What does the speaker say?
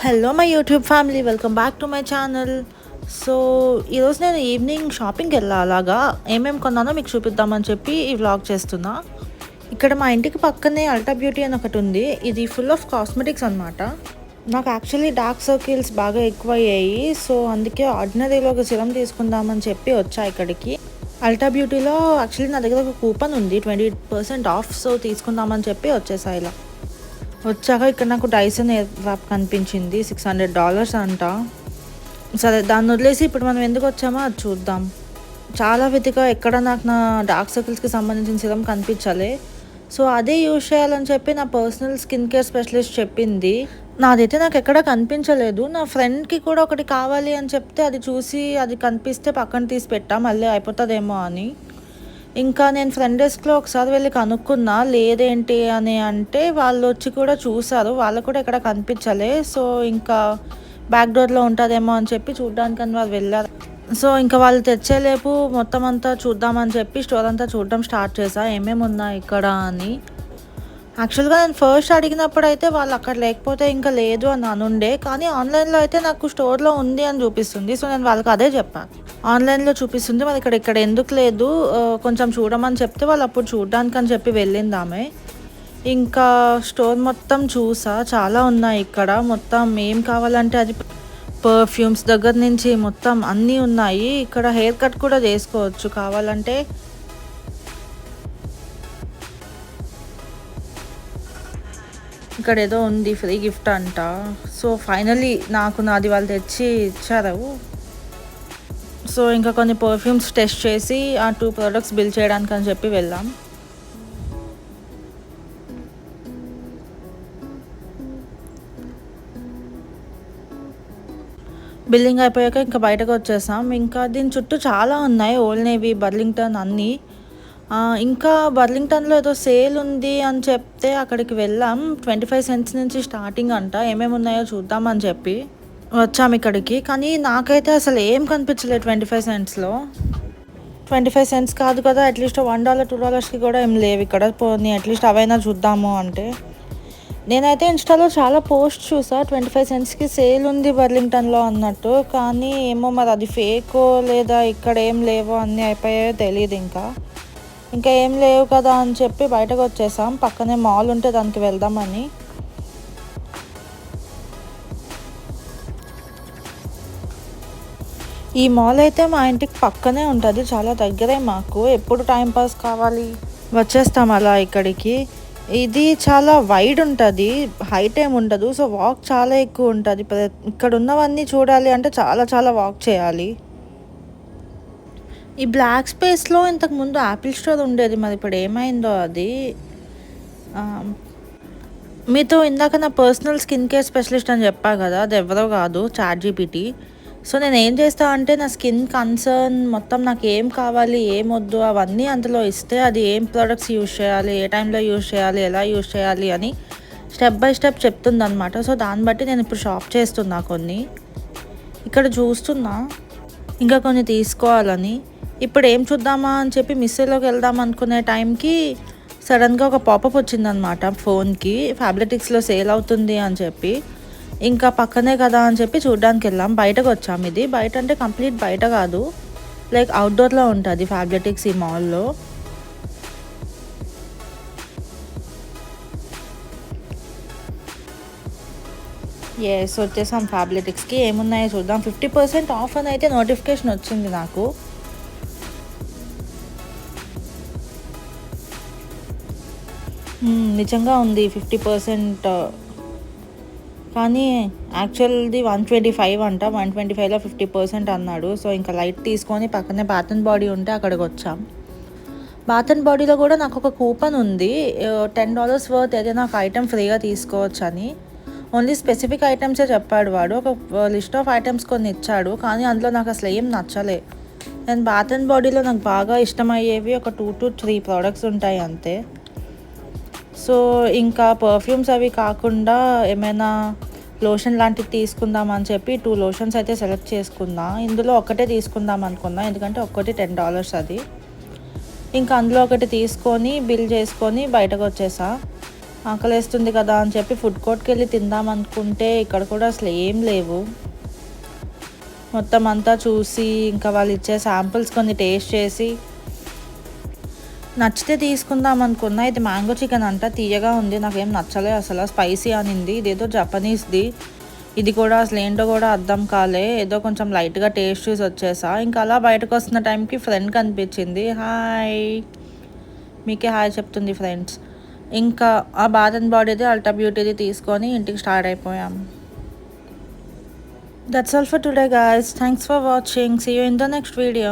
Hello my YouTube family, welcome back to my channel. So ఈరోజు నేను evening షాపింగ్కి వెళ్ళా. అలాగా ఏమేమి కొన్నానో మీకు చూపిద్దామని చెప్పి ఈ వ్లాగ్ చేస్తున్నా. ఇక్కడ మా ఇంటికి పక్కనే అల్టా బ్యూటీ అని ఒకటి ఉంది. ఇది ఫుల్ ఆఫ్ కాస్మెటిక్స్ అనమాట. నాకు యాక్చువల్లీ డార్క్ సర్కిల్స్ బాగా ఎక్కువ అయ్యాయి. సో అందుకే ఆర్డినరీలో ఒక సిరం తీసుకుందామని చెప్పి వచ్చా ఇక్కడికి. అల్టా బ్యూటీలో యాక్చువల్లీ నా దగ్గర ఒక కూపన్ ఉంది 20% ఆఫ్. సో తీసుకుందామని చెప్పి వచ్చేసా ఇలా. వచ్చాక ఇక్కడ నాకు డైసన్ ఎయిర్ ర్యాప్ కనిపించింది. $600 అంట. సరే దాన్ని వదిలేసి ఇప్పుడు మనం ఎందుకు వచ్చామో అది చూద్దాం. చాలా వెతిగా ఎక్కడ నాకు నా డార్క్ సర్కిల్స్కి సంబంధించిన సిరం కనిపించాలి. సో అదే యూజ్ చేయాలని చెప్పి నా పర్సనల్ స్కిన్ కేర్ స్పెషలిస్ట్ చెప్పింది. నాదైతే నాకు ఎక్కడ కనిపించలేదు. నా ఫ్రెండ్కి కూడా ఒకటి కావాలి అని చెప్తే అది చూసి అది కనిపిస్తే పక్కన తీసి పెట్టా, మళ్ళీ అయిపోతుందేమో అని. ఇంకా నేను ఫ్రెండ్ డెస్క్లో ఒకసారి వెళ్ళి కనుక్కున్నా లేదేంటి అని అంటే వాళ్ళు వచ్చి కూడా చూసారు. వాళ్ళకు కూడా ఎక్కడ కనిపించలే. సో ఇంకా బ్యాక్ డోర్లో ఉంటుందేమో అని చెప్పి చూడ్డానికని వాళ్ళు వెళ్ళారు. సో ఇంకా వాళ్ళు తెచ్చేలేపు మొత్తం అంతా చూద్దామని చెప్పి స్టోర్ అంతా చూడడం స్టార్ట్ చేశా, ఏమేమి ఉన్నాయి ఇక్కడ అని. యాక్చువల్గా నేను ఫస్ట్ అడిగినప్పుడు అయితే వాళ్ళు అక్కడ లేకపోతే ఇంకా లేదు అని అనుండే, కానీ ఆన్లైన్లో అయితే నాకు స్టోర్లో ఉంది అని చూపిస్తుంది. సో నేను వాళ్ళకి అదే చెప్పాను, ఆన్లైన్లో చూపిస్తుంది మరి ఇక్కడ ఎందుకు లేదు, కొంచెం చూడమని చెప్తే వాళ్ళు అప్పుడు చూడడానికి అని చెప్పి వెళ్ళింది ఆమె. ఇంకా స్టోర్ మొత్తం చూసా, చాలా ఉన్నాయి ఇక్కడ. మొత్తం ఏం కావాలంటే అది పర్ఫ్యూమ్స్ దగ్గర నుంచి మొత్తం అన్నీ ఉన్నాయి. ఇక్కడ హెయిర్ కట్ కూడా చేసుకోవచ్చు కావాలంటే. ఇక్కడ ఏదో ఉంది ఫ్రీ గిఫ్ట్ అంట. సో ఫైనలీ నాకు నాది వాళ్ళు తెచ్చి ఇచ్చారు. సో ఇంకా కొన్ని పర్ఫ్యూమ్స్ టెస్ట్ చేసి ఆ 2 ప్రోడక్ట్స్ బిల్ చేయడానికి అని చెప్పి వెళ్ళాం. బిల్లింగ్ అయిపోయాక ఇంకా బయటకు వచ్చేసాం. ఇంకా దీని చుట్టూ చాలా ఉన్నాయి, ఓల్డ్ నేవీ, బర్లింగ్టన్ అన్నీ. ఇంకా బర్లింగ్టన్లో ఏదో సేల్ ఉంది అని చెప్తే అక్కడికి వెళ్ళాం. 25 cents నుంచి స్టార్టింగ్ అంట. ఏమేమి ఉన్నాయో చూద్దామని చెప్పి వచ్చాము ఇక్కడికి. కానీ నాకైతే అసలు ఏం కనిపించలేదు 25 centsలో. 25 cents కాదు కదా, అట్లీస్ట్ $1 $2కి కూడా ఏం లేవు ఇక్కడ. పోనీ అట్లీస్ట్ అవైనా చూద్దాము అంటే. నేనైతే ఇన్స్టాలో చాలా పోస్ట్ చూసా 25 centsకి సేల్ ఉంది బర్లింగ్టన్లో అన్నట్టు. కానీ ఏమో మరి అది ఫేకో లేదా ఇక్కడ ఏం లేవో అన్నీ అయిపోయాయో తెలియదు. ఇంకా ఏం లేవు కదా అని చెప్పి బయటకు వచ్చేసాం. పక్కనే మాల్ ఉంటే దానికి వెళ్దామని. ఈ మాల్ అయితే మా ఇంటికి పక్కనే ఉంటుంది, చాలా దగ్గరే మాకు. ఎప్పుడు టైంపాస్ కావాలి వచ్చేస్తాం అలా ఇక్కడికి. ఇది చాలా వైడ్ ఉంటుంది, హైట్ ఏమి ఉండదు. సో వాక్ చాలా ఎక్కువ ఉంటుంది. ఇక్కడ ఉన్నవన్నీ చూడాలి అంటే చాలా చాలా వాక్ చేయాలి. ఈ బ్లాక్ స్పేస్లో ఇంతకుముందు యాపిల్ స్టోర్ ఉండేది, మరి ఇప్పుడు ఏమైందో అది. మీతో ఇందాక నా పర్సనల్ స్కిన్ కేర్ స్పెషలిస్ట్ అని చెప్పా కదా, అది ఎవరో కాదు, ChatGPT. సో నేను ఏం చేస్తా అంటే నా స్కిన్ కన్సర్న్ మొత్తం, నాకు ఏం కావాలి ఏం వద్దు అవన్నీ అందులో ఇస్తే అది ఏం ప్రోడక్ట్స్ యూజ్ చేయాలి, ఏ టైంలో యూజ్ చేయాలి, ఎలా యూజ్ చేయాలి అని స్టెప్ బై స్టెప్ చెప్తుంది అనమాట. సో దాన్ని బట్టి నేను ఇప్పుడు షాప్ చేస్తున్నా. కొన్ని ఇక్కడ చూస్తున్నా, ఇంకా కొన్ని తీసుకోవాలని. ఇప్పుడు ఏం చూద్దామా అని చెప్పి మిస్సేలోకి వెళ్దాం అనుకునే టైంకి సడన్గా ఒక పాపప్ వచ్చిందనమాట ఫోన్కి, ఫ్యాబ్లెటిక్స్లో సేల్ అవుతుంది అని చెప్పి. ఇంకా పక్కనే కదా అని చెప్పి చూడ్డానికి వెళ్ళాం. బయటకు వచ్చాం. ఇది బయట అంటే కంప్లీట్ బయట కాదు, లైక్ అవుట్డోర్లో ఉంటుంది ఫ్యాబ్లెటిక్స్ ఈ మాల్లో. ఎస్, వచ్చేసాం ఫ్యాబ్లెటిక్స్కి. ఏమున్నాయో చూద్దాం. 50% ఆఫ్ అని అయితే నోటిఫికేషన్ వచ్చింది నాకు. నిజంగా ఉంది 50%. కానీ యాక్చువల్ది 125 అంట. 125లో 50% అన్నాడు. సో ఇంకా లైట్ తీసుకొని పక్కనే బాత్ అండ్ బాడీ ఉంటే అక్కడికి వచ్చాం. బాత్ అండ్ బాడీలో కూడా నాకు ఒక కూపన్ ఉంది, $10 వర్త్ ఏదైనా ఒక ఐటెం ఫ్రీగా తీసుకోవచ్చు అని. ఓన్లీ స్పెసిఫిక్ ఐటమ్సే చెప్పాడు వాడు. ఒక లిస్ట్ ఆఫ్ ఐటమ్స్ కొన్ని ఇచ్చాడు, కానీ అందులో నాకు అసలు ఏం నచ్చలే. నేను బాత్ అండ్ బాడీలో నాకు బాగా ఇష్టమయ్యేవి ఒక 2 to 3 ప్రోడక్ట్స్ ఉంటాయి అంతే. సో ఇంకా పర్ఫ్యూమ్స్ అవి కాకుండా ఏమైనా లోషన్ లాంటివి తీసుకుందాం అని చెప్పి 2 లోషన్స్ అయితే సెలెక్ట్ చేసుకున్నా. ఇందులో ఒకటే తీసుకుందాం అనుకున్నా, ఎందుకంటే ఒక్కటి $10 అది. ఇంకా అందులో ఒకటి తీసుకొని బిల్ చేసుకొని బయటకు వచ్చేసా. ఆకలేస్తుంది కదా అని చెప్పి ఫుడ్ కోర్ట్కి వెళ్ళి తిందాం అనుకుంటే ఇక్కడ కూడా అసలు ఏం లేవు. మొత్తం అంతా చూసి ఇంకా వాళ్ళు ఇచ్చే శాంపిల్స్ కొన్ని టేస్ట్ చేసి నచ్చితే తీసుకుందాం అనుకున్నా. ఇది మ్యాంగో చికెన్ అంట, తీయగా ఉంది, నాకేం నచ్చలే అసలు, స్పైసీ అనింది. ఇదేదో జపనీస్ది, ఇది కూడా అసలు ఏంటో కూడా అర్థం కాలే. ఏదో కొంచెం లైట్గా టేస్ట్ చూసి వచ్చేసా. ఇంకా అలా బయటకు వస్తున్న టైంకి ఫ్రెండ్ కనిపించింది. హాయ్, మీకే హాయ్ చెప్తుంది ఫ్రెండ్స్. ఇంకా ఆ బాత్ అండ్ బాడీది అల్టా బ్యూటీది తీసుకొని ఇంటికి స్టార్ట్ అయిపోయాం. That's all for today guys. Thanks for watching. See you in the next video.